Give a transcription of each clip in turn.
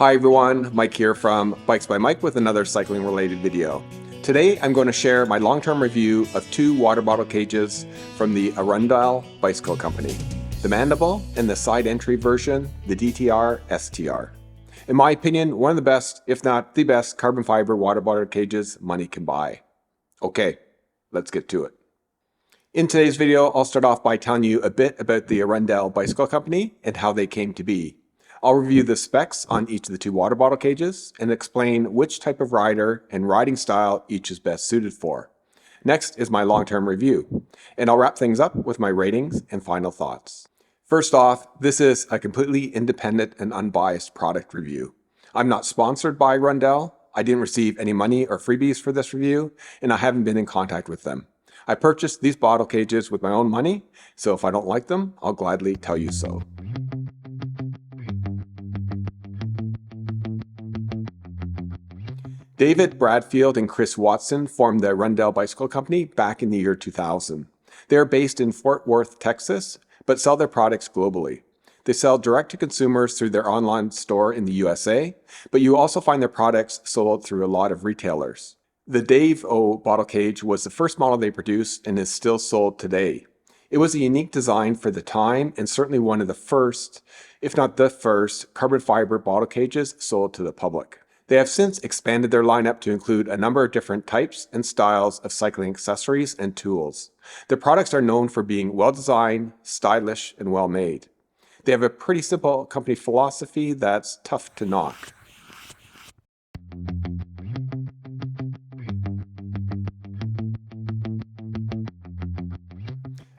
Hi everyone, Mike here from Bikes by Mike with another cycling related video. Today I'm going to share my long-term review of two water bottle cages from the Arundel Bicycle Company. The Mandible and the side entry version, the DTR STR. In my opinion, one of the best, if not the best, carbon fiber water bottle cages money can buy. Okay, let's get to it. In today's video, I'll start off by telling you a bit about the Arundel Bicycle Company and how they came to be. I'll review the specs on each of the two water bottle cages and explain which type of rider and riding style each is best suited for. Next is my long-term review, and I'll wrap things up with my ratings and final thoughts. First off, this is a completely independent and unbiased product review. I'm not sponsored by Arundel, I didn't receive any money or freebies for this review, and I haven't been in contact with them. I purchased these bottle cages with my own money, so if I don't like them, I'll gladly tell you so. David Bradfield and Chris Watson formed the Arundel Bicycle Company back in the year 2000. They are based in Fort Worth, Texas, but sell their products globally. They sell direct to consumers through their online store in the USA, but you also find their products sold through a lot of retailers. The Dave O bottle cage was the first model they produced and is still sold today. It was a unique design for the time and certainly one of the first, if not the first, carbon fiber bottle cages sold to the public. They have since expanded their lineup to include a number of different types and styles of cycling accessories and tools. Their products are known for being well-designed, stylish, and well-made. They have a pretty simple company philosophy that's tough to knock.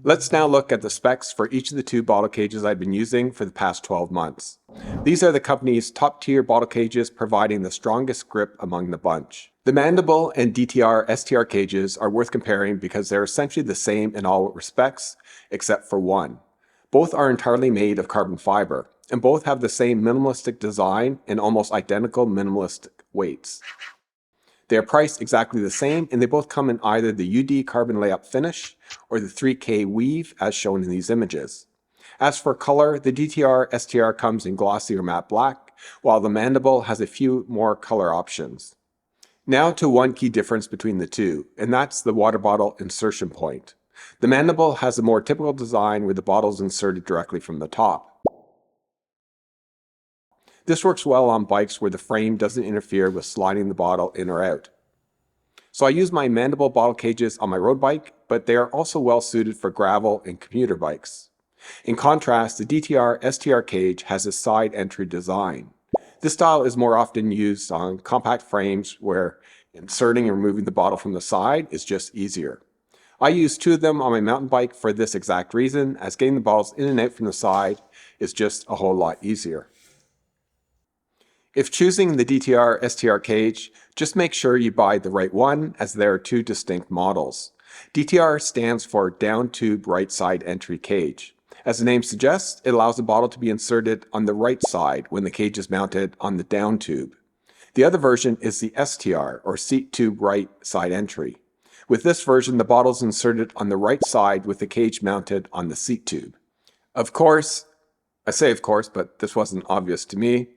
Let's now look at the specs for each of the two bottle cages I've been using for the past 12 months. These are the company's top-tier bottle cages providing the strongest grip among the bunch. The Mandible and DTR STR cages are worth comparing because they're essentially the same in all respects except for one. Both are entirely made of carbon fiber, and both have the same minimalistic design and almost identical minimalistic weights. They are priced exactly the same, and they both come in either the UD carbon layup finish or the 3K weave as shown in these images. As for color, the DTR STR comes in glossy or matte black, while the Mandible has a few more color options. Now to one key difference between the two, and that's the water bottle insertion point. The Mandible has a more typical design where the bottle is inserted directly from the top. This works well on bikes where the frame doesn't interfere with sliding the bottle in or out. So I use my Mandible bottle cages on my road bike, but they are also well suited for gravel and commuter bikes. In contrast, the DTR STR cage has a side entry design. This style is more often used on compact frames where inserting and removing the bottle from the side is just easier. I use two of them on my mountain bike for this exact reason, as getting the bottles in and out from the side is just a whole lot easier. If choosing the DTR STR cage, just make sure you buy the right one, as there are two distinct models. DTR stands for down tube right side entry cage. As the name suggests, it allows the bottle to be inserted on the right side when the cage is mounted on the down tube. The other version is the STR, or seat tube right side entry. With this version, the bottle is inserted on the right side with the cage mounted on the seat tube. Of course, I say of course, but this wasn't obvious to me,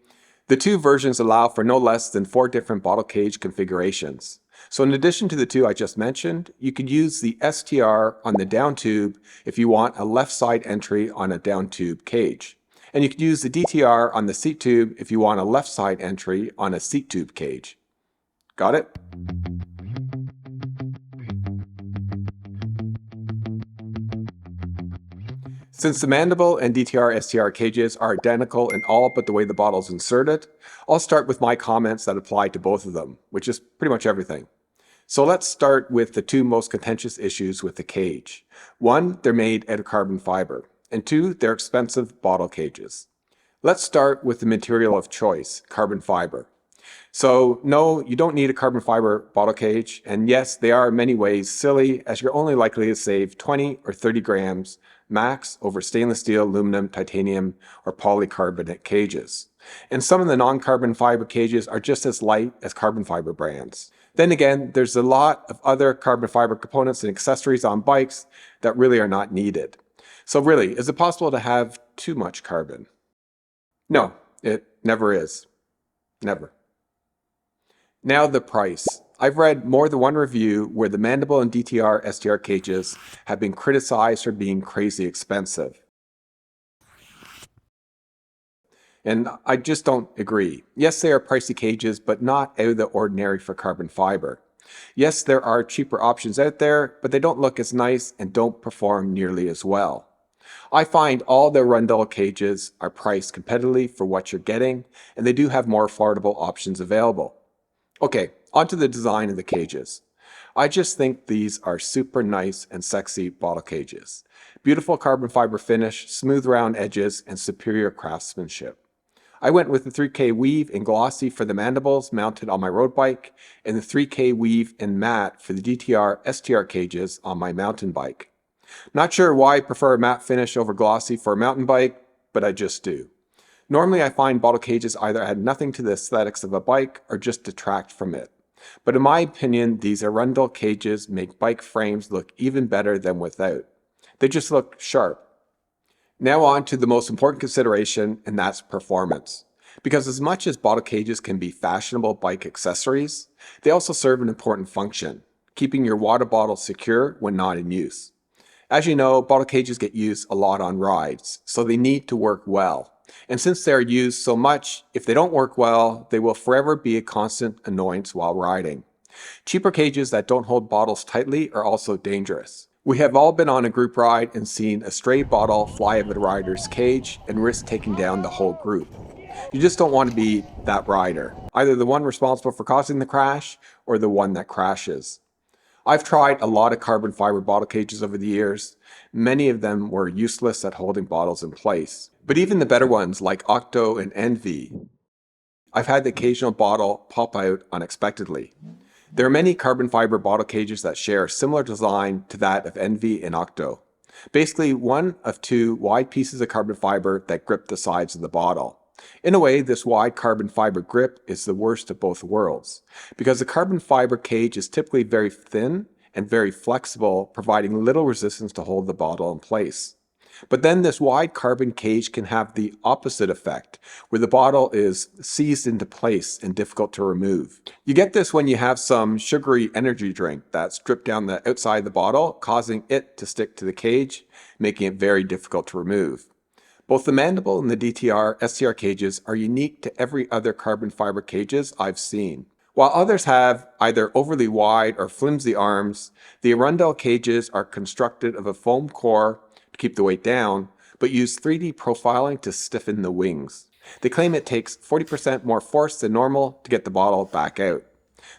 the two versions allow for no less than 4 different bottle cage configurations. So in addition to the two I just mentioned, you could use the STR on the down tube if you want a left side entry on a down tube cage. And you could use the DTR on the seat tube if you want a left side entry on a seat tube cage. Got it? Since the Mandible and DTR STR cages are identical in all but the way the bottle is inserted, I'll start with my comments that apply to both of them, which is pretty much everything. So let's start with the two most contentious issues with the cage. 1, they're made out of carbon fiber, and 2, they're expensive bottle cages. Let's start with the material of choice, carbon fiber. So no, you don't need a carbon fiber bottle cage, and yes, they are in many ways silly, as you're only likely to save 20 or 30 grams max over stainless steel, aluminum, titanium, or polycarbonate cages. And some of the non-carbon fiber cages are just as light as carbon fiber brands. Then again, there's a lot of other carbon fiber components and accessories on bikes that really are not needed. So really, is it possible to have too much carbon? No, it never is. Never. Now the price. I've read more than one review where the Mandible and DTR STR cages have been criticized for being crazy expensive. And I just don't agree. Yes, they are pricey cages, but not out of the ordinary for carbon fiber. Yes, there are cheaper options out there, but they don't look as nice and don't perform nearly as well. I find all the Arundel cages are priced competitively for what you're getting, and they do have more affordable options available. Okay, onto the design of the cages. I just think these are super nice and sexy bottle cages. Beautiful carbon fiber finish, smooth round edges, and superior craftsmanship. I went with the 3K weave in glossy for the Mandibles mounted on my road bike, and the 3K weave in matte for the DTR STR cages on my mountain bike. Not sure why I prefer a matte finish over glossy for a mountain bike, but I just do. Normally I find bottle cages either add nothing to the aesthetics of a bike or just detract from it. But in my opinion, these Arundel cages make bike frames look even better than without. They just look sharp. Now on to the most important consideration, and that's performance. Because as much as bottle cages can be fashionable bike accessories, they also serve an important function, keeping your water bottle secure when not in use. As you know, bottle cages get used a lot on rides, so they need to work well. And since they are used so much, if they don't work well, they will forever be a constant annoyance while riding. Cheaper cages that don't hold bottles tightly are also dangerous. We have all been on a group ride and seen a stray bottle fly out of a rider's cage and risk taking down the whole group. You just don't want to be that rider, either the one responsible for causing the crash or the one that crashes. I've tried a lot of carbon fiber bottle cages over the years. Many of them were useless at holding bottles in place. But even the better ones like Octo and Envy, I've had the occasional bottle pop out unexpectedly. There are many carbon fiber bottle cages that share a similar design to that of Envy and Octo. Basically, one of two wide pieces of carbon fiber that grip the sides of the bottle. In a way, this wide carbon fiber grip is the worst of both worlds, because the carbon fiber cage is typically very thin and very flexible, providing little resistance to hold the bottle in place. But then this wide carbon cage can have the opposite effect, where the bottle is seized into place and difficult to remove. You get this when you have some sugary energy drink that's dripped down the outside of the bottle, causing it to stick to the cage, making it very difficult to remove. Both the Mandible and the DTR STR cages are unique to every other carbon fiber cages I've seen. While others have either overly wide or flimsy arms, the Arundel cages are constructed of a foam core to keep the weight down, but use 3D profiling to stiffen the wings. They claim it takes 40% more force than normal to get the bottle back out.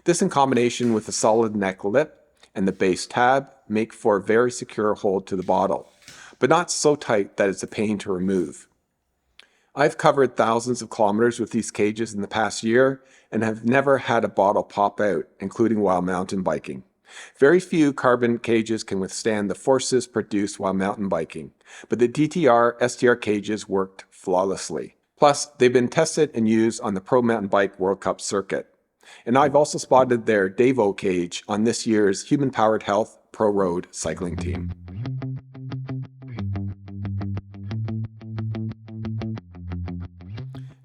This in combination with the solid neck lip and the base tab make for a very secure hold to the bottle, but not so tight that it's a pain to remove. I've covered thousands of kilometers with these cages in the past year and have never had a bottle pop out, including while mountain biking. Very few carbon cages can withstand the forces produced while mountain biking, but the DTR STR cages worked flawlessly. Plus, they've been tested and used on the Pro Mountain Bike World Cup circuit. And I've also spotted their Davo cage on this year's Human Powered Health Pro Road cycling team.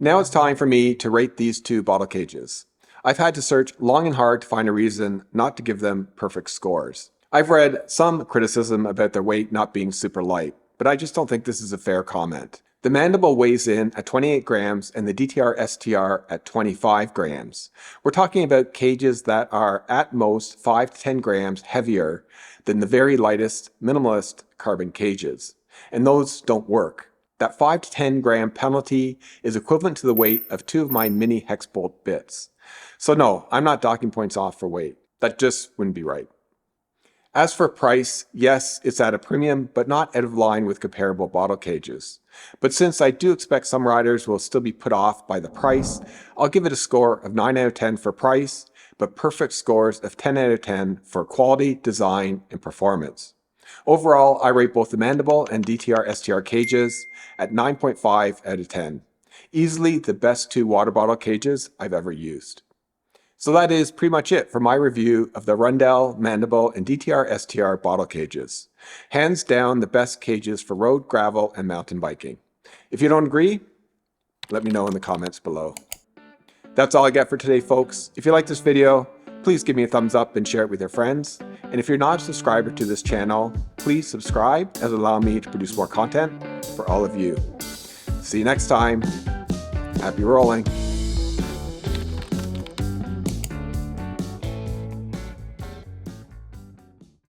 Now it's time for me to rate these two bottle cages. I've had to search long and hard to find a reason not to give them perfect scores. I've read some criticism about their weight not being super light, but I just don't think this is a fair comment. The Mandible weighs in at 28 grams and the DTR STR at 25 grams. We're talking about cages that are at most 5 to 10 grams heavier than the very lightest minimalist carbon cages. And those don't work. That 5 to 10 gram penalty is equivalent to the weight of two of my mini hex bolt bits. So no, I'm not docking points off for weight. That just wouldn't be right. As for price, yes, it's at a premium, but not out of line with comparable bottle cages. But since I do expect some riders will still be put off by the price, I'll give it a score of 9 out of 10 for price, but perfect scores of 10 out of 10 for quality, design, and performance. Overall, I rate both the Mandible and DTR STR cages at 9.5 out of 10. Easily the best two water bottle cages I've ever used. So that is pretty much it for my review of the Arundel, Mandible, and DTR STR bottle cages. Hands down the best cages for road, gravel, and mountain biking. If you don't agree, let me know in the comments below. That's all I got for today, folks. If you like this video, please give me a thumbs up and share it with your friends. And if you're not a subscriber to this channel, please subscribe as it allows me to produce more content for all of you. See you next time. Happy rolling.